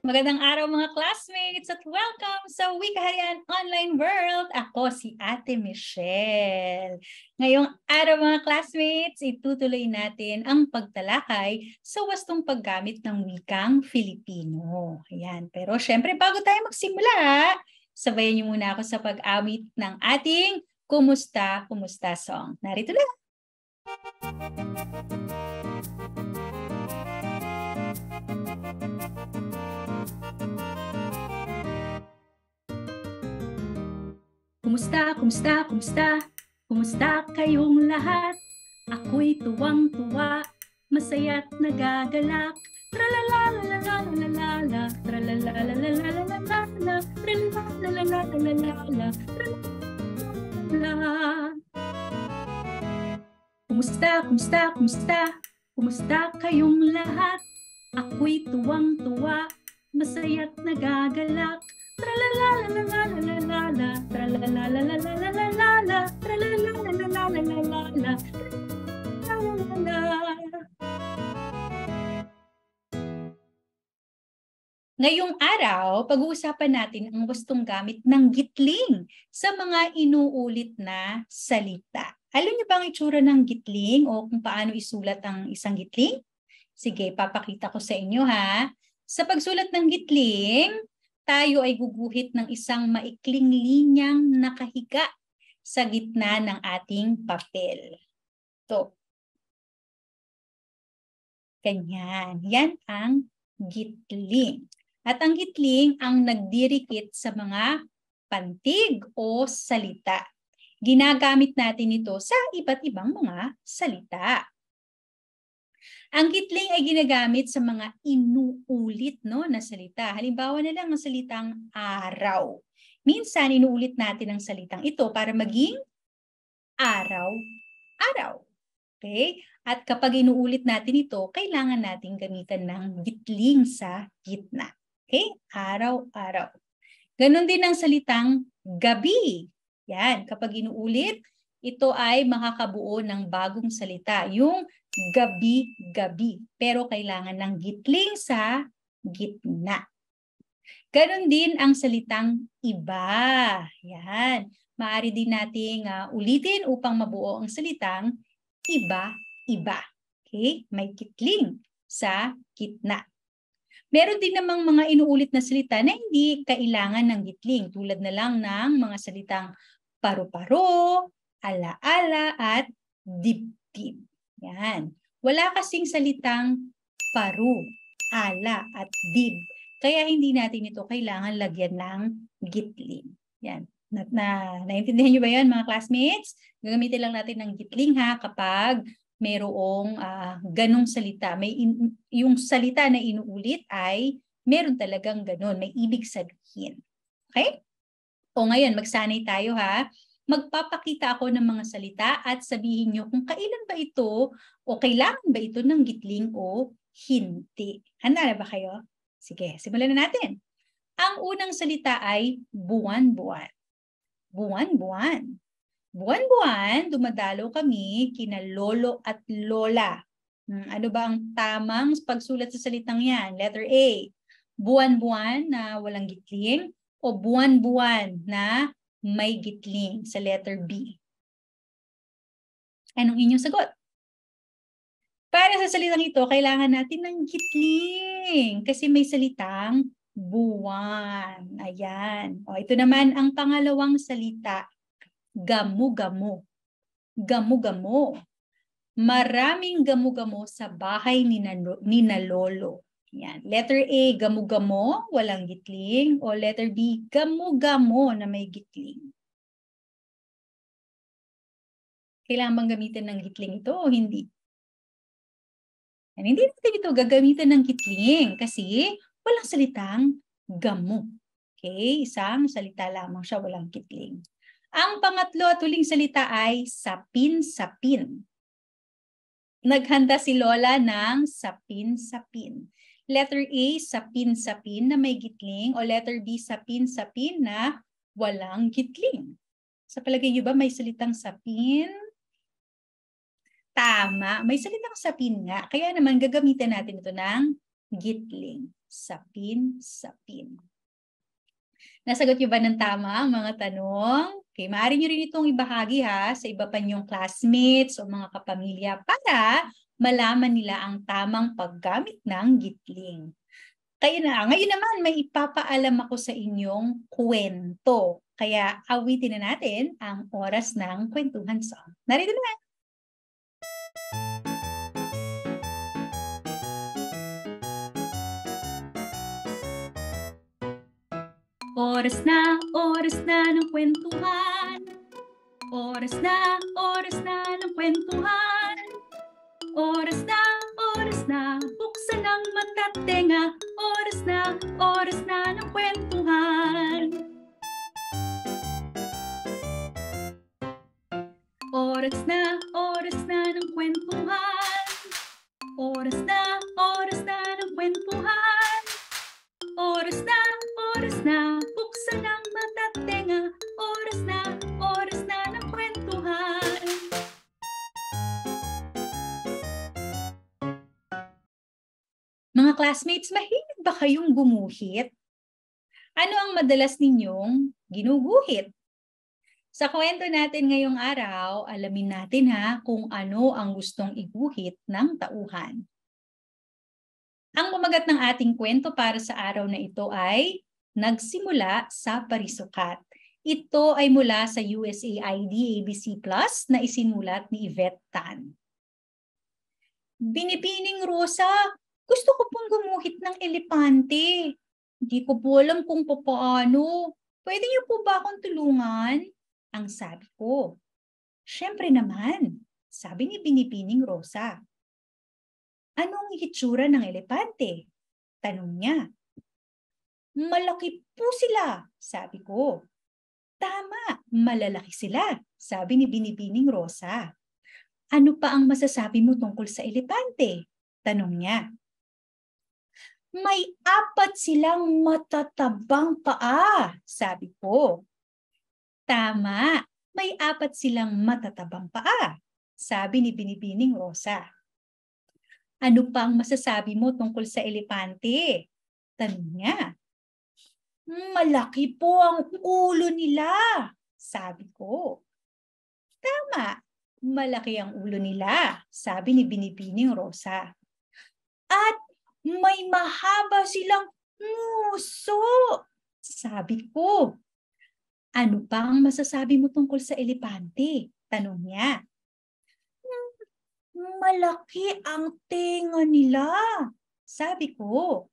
Magandang araw mga classmates at welcome sa Wikaharian Online World. Ako si Ate Michelle. Ngayong araw mga classmates, itutuloy natin ang pagtalakay sa wastong paggamit ng wikang Filipino. Ayan. Pero syempre bago tayo magsimula, sabayan niyo muna ako sa pag-awit ng ating Kumusta, Kumusta song. Narito na. Kumusta, kumusta, kumusta? Kumusta kayong lahat? Ako'y tuwang-tuwa, masaya't nagagalak. Tralalalalalalala, tralalalalalalala, tralalalalalalala, tralalalala. Kumusta, kumusta, kumusta? Kumusta kayong lahat? Ako'y tuwang-tuwa, masaya't nagagalak. Tralalalalalalala, tralalalalalalala, tralalalalalalala, tralalalala. Ngayong araw, pag-uusapan natin ang wastong gamit ng gitling sa mga inuulit na salita. Alam niyo ba ang itsura ng gitling o kung paano isulat ang isang gitling? Sige, papakita ko sa inyo ha. Sa pagsulat ng gitling, tayo ay guguhit ng isang maikling linyang nakahiga sa gitna ng ating papel. Ito. Ganyan. Yan ang gitling. At ang gitling ang nagdirikit sa mga pantig o salita. Ginagamit natin ito sa iba't ibang mga salita. Ang gitling ay ginagamit sa mga inuulit na salita. Halimbawa na lang ang salitang araw. Minsan inuulit natin ang salitang ito para maging araw-araw. Okay? At kapag inuulit natin ito, kailangan natin gamitan ng gitling sa gitna. Okay? Araw-araw. Ganon din ang salitang gabi. Yan. Kapag inuulit, ito ay makakabuo ng bagong salita. Yung gabi-gabi. Pero kailangan ng gitling sa gitna. Ganon din ang salitang iba. Yan. Maaari din nating ulitin upang mabuo ang salitang iba-iba. Okay? May gitling sa gitna. Meron din namang mga inuulit na salita na hindi kailangan ng gitling. Tulad na lang ng mga salitang paru-paro, ala-ala, at dibdib. Yan. Wala kasing salitang paru, ala, at dib. Kaya hindi natin ito kailangan lagyan ng gitling. Yan. Naintindihan niyo ba yan mga classmates? Gagamitin lang natin ng gitling ha kapag mayroong ganong salita. Yung salita na inuulit ay meron talagang ganon. May ibig sabihin. Okay? O ngayon, magsanay tayo ha. Magpapakita ako ng mga salita at sabihin nyo kung kailan ba ito o kailangan ba ito ng gitling o hindi. Handa na ba kayo? Sige, simulan na natin. Ang unang salita ay buwan-buwan. Buwan-buwan. Buwan-buwan, dumadalo kami kina lolo at lola. Ano ba ang tamang pagsulat sa salitang yan? Letter A, buwan-buwan na walang gitling o buwan-buwan na may gitling sa letter B. Anong inyong sagot? Para sa salitang ito, kailangan natin ng gitling kasi may salitang buwan. Ayan. O, ito naman ang pangalawang salita. Gamu-gamo. Gamu-gamo. Maraming gamu-gamo sa bahay ni na lolo. Yan. Letter A, gamu-gamo, walang gitling. O letter B, gamu-gamo na may gitling. Kailangan bang gamitin ng gitling ito o hindi? Yan. Hindi natin ito gagamitin ng gitling kasi walang salitang gamo. Okay? Isang salita lamang siya, walang gitling. Ang pangatlo at huling salita ay sapin-sapin. Naghanda si Lola ng sapin-sapin. Letter A, sapin-sapin na may gitling o letter B, sapin-sapin na walang gitling. Sa palagay niyo ba may salitang sapin? Tama, may salitang sapin nga. Kaya naman gagamitan natin ito ng gitling. sapin, sapin. Nasagot niyo ba ng tama ang mga tanong? Okay, maaari niyo rin itong ibahagi sa iba pa niyong classmates o mga kapamilya para malaman nila ang tamang paggamit ng gitling. Kaya ngayon naman may ipapaalam ako sa inyong kwento. Kaya awitin na natin ang oras ng kwentuhan song. Narito na! Oras na ng kwentuhan. Oras na ng kwentuhan. Oras na, buksan ang mata't tenga. Oras na ng kwentuhan. Oras na ng kwentuhan. Oras na ng kwentuhan. Oras na, buksan ang mata't tenga. Oras na ng kwentuhan. Mga classmates, mahilig ba kayong gumuhit? Ano ang madalas ninyong ginuguhit? Sa kwento natin ngayong araw, alamin natin kung ano ang gustong iguhit ng tauhan. Ang bumagat ng ating kwento para sa araw na ito ay nagsimula sa parisukat. Ito ay mula sa USAID ABC Plus na isinulat ni Yvette Tan. Binibining Rosa, gusto ko pong gumuhit ng elepante. Hindi ko po alam kung paano. Pwede niyo po ba akong tulungan? Ang sabi ko. Siyempre naman, sabi ni Binibining Rosa. Anong hitsura ng elepante? Tanong niya. Malaki po sila, sabi ko. Tama, malalaki sila, sabi ni Binibining Rosa. Ano pa ang masasabi mo tungkol sa elepante? Tanong niya. May 4 silang matatabang paa, sabi ko. Tama, may 4 silang matatabang paa, sabi ni Binibining Rosa. Ano pa ang masasabi mo tungkol sa elepante? Tanong niya. Malaki po ang ulo nila, sabi ko. Tama, malaki ang ulo nila, sabi ni Binibining Rosa. At may mahaba silang nguso, sabi ko. Ano pa ang masasabi mo tungkol sa elepante? Tanong niya. Malaki ang tenga nila, sabi ko.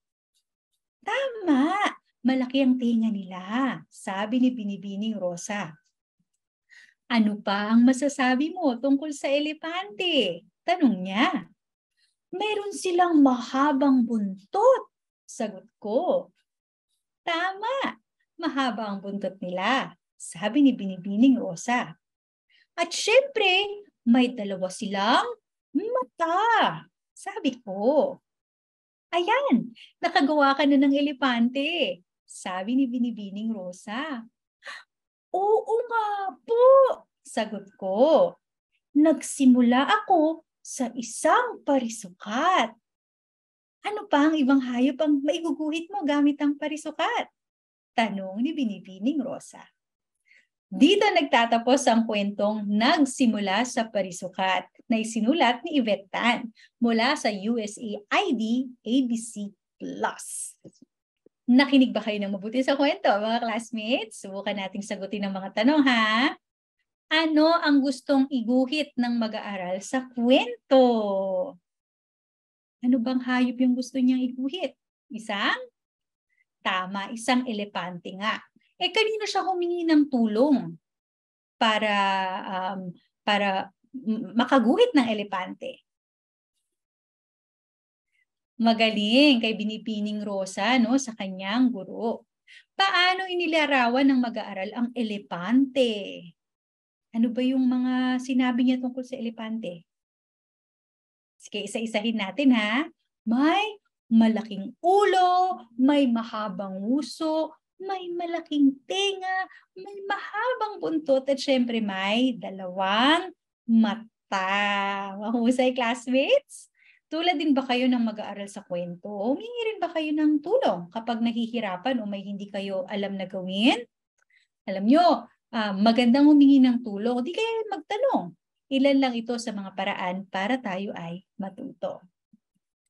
Tama, malaki ang tenga nila, sabi ni Binibining Rosa. Ano pa ang masasabi mo tungkol sa elepante? Tanong niya. Meron silang mahabang buntot, sagot ko. Tama, mahaba ang buntot nila, sabi ni Binibining Rosa. At syempre, may 2 silang mata, sabi ko. Ayan, nakagawa ka na ng elepante, sabi ni Binibining Rosa. Oo nga po, sagot ko. Nagsimula ako sa isang parisukat. Ano pa ang ibang hayop ang maiguguhit mo gamit ang parisukat? Tanong ni Binibining Rosa. Dito nagtatapos ang kwentong Nagsimula sa Parisukat na isinulat ni Yvette Tan mula sa USAID ABC Plus. Nakinig ba kayo ng mabuti sa kwento, mga classmates? Subukan nating sagutin ang mga tanong, Ano ang gustong iguhit ng mag-aaral sa kwento? Ano bang hayop yung gusto niyang iguhit? Isang? Tama, isang elepante nga. Kanino siya humingi ng tulong para makaguhit ng elepante? Magaling kay Binibining Rosa sa kanyang guro. Paano inilarawan ng mag-aaral ang elepante? Ano ba yung mga sinabi niya tungkol sa elepante? Sige, isa-isahin natin May malaking ulo, may mahabang uso, may malaking tenga, may mahabang buntot, at syempre may 2 mata. Mahusay, classmates? Tulad din ba kayo ng mag-aaral sa kwento? Humingi rin ba kayo ng tulong kapag nahihirapan o may hindi kayo alam na gawin? Alam nyo, magandang humingi ng tulong. Di kaya magtanong. Ilan lang ito sa mga paraan para tayo ay matuto.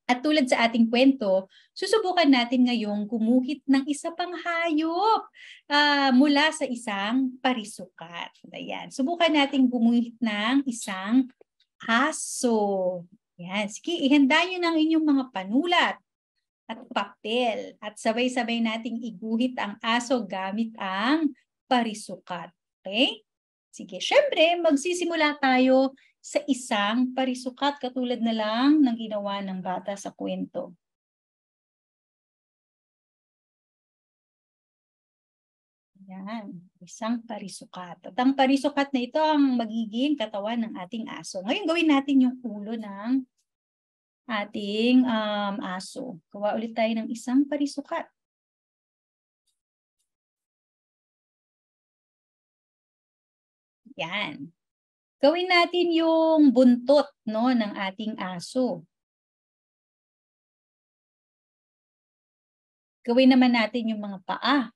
At tulad sa ating kwento, susubukan natin ngayong gumuhit ng isa pang hayop mula sa isang parisukat. Ayan. Subukan natin gumuhit ng isang aso. Yan. Sige, ihanda nyo ng inyong mga panulat at papel. At sabay-sabay nating iguhit ang aso gamit ang parisukat. Okay? Sige, syempre, magsisimula tayo sa isang parisukat katulad na lang ng ginawa ng bata sa kwento. Yan, isang parisukat. At ang parisukat na ito ang magiging katawan ng ating aso. Ngayon gawin natin yung ulo ng ating aso. Gawa ulit tayo ng isang parisukat. Yan. Gawin natin yung buntot, no, ng ating aso. Gawin naman natin yung mga paa.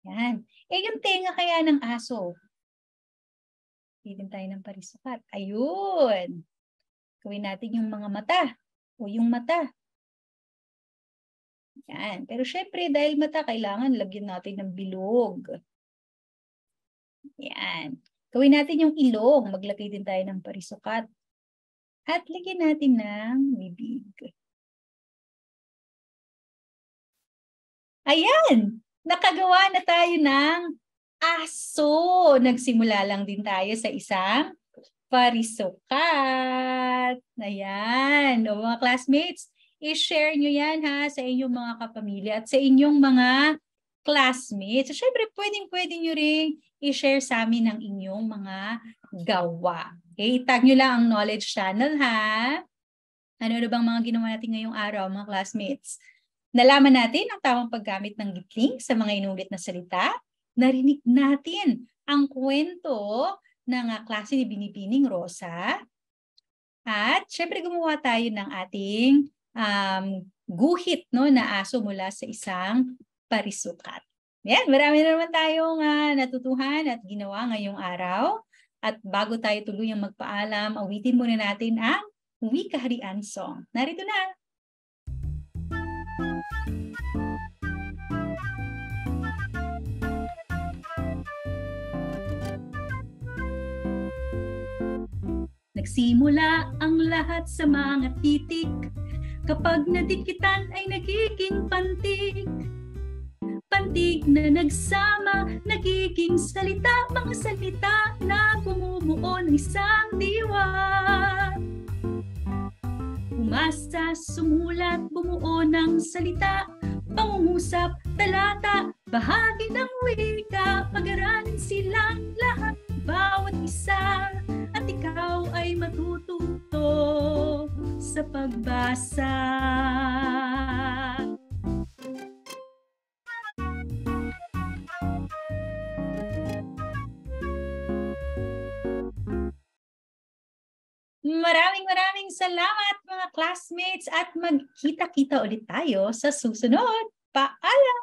Yan. Yung tenga kaya ng aso. Bigyan tayo ng parisukat. Ayun. Gawin natin yung mga mata o yung mata. Yan. Pero syempre, dahil mata, kailangan lagyan natin ng bilog. Yan. Gawin natin yung ilong. Maglagay din tayo ng parisukat. At lagyan natin ng bibig. Ayan! Nakagawa na tayo ng aso. Nagsimula lang din tayo sa isang parisukat. Ayan. O mga classmates, i-share nyo yan ha sa inyong mga kapamilya at sa inyong mga classmates. So, syempre, pwedeng-pwede nyo rin i-share sa amin ang inyong mga gawa. Okay? Tag nyo lang ang Knowledge Channel ha. Ano bang mga ginawa natin ngayong araw, mga classmates? Nalaman natin ang tamang paggamit ng gitling sa mga inulit na salita. Narinig natin ang kwento ng klase ni Binibining Rosa. At syempre gumawa tayo ng ating guhit, no, na aso mula sa isang parisukat. Yan, marami na naman tayong natutuhan at ginawa ngayong araw. At bago tayo tuluyang magpaalam, awitin muna natin ang Wikaharian Song. Narito na! Nagsimula ang lahat sa mga titik, kapag nadikitan ay nagiging pantig. Pantig na nagsama, nagiging salita, mga salita na bumubuo ng isang diwa. Umasa, sumulat, bumuo ng salita, pangungusap, talata, bahagi ng wika, pag-aralin silang lahat, bawat isa. At ikaw ay matututo sa pagbasa. Maraming salamat mga classmates at magkita-kita ulit tayo sa susunod. Paalam!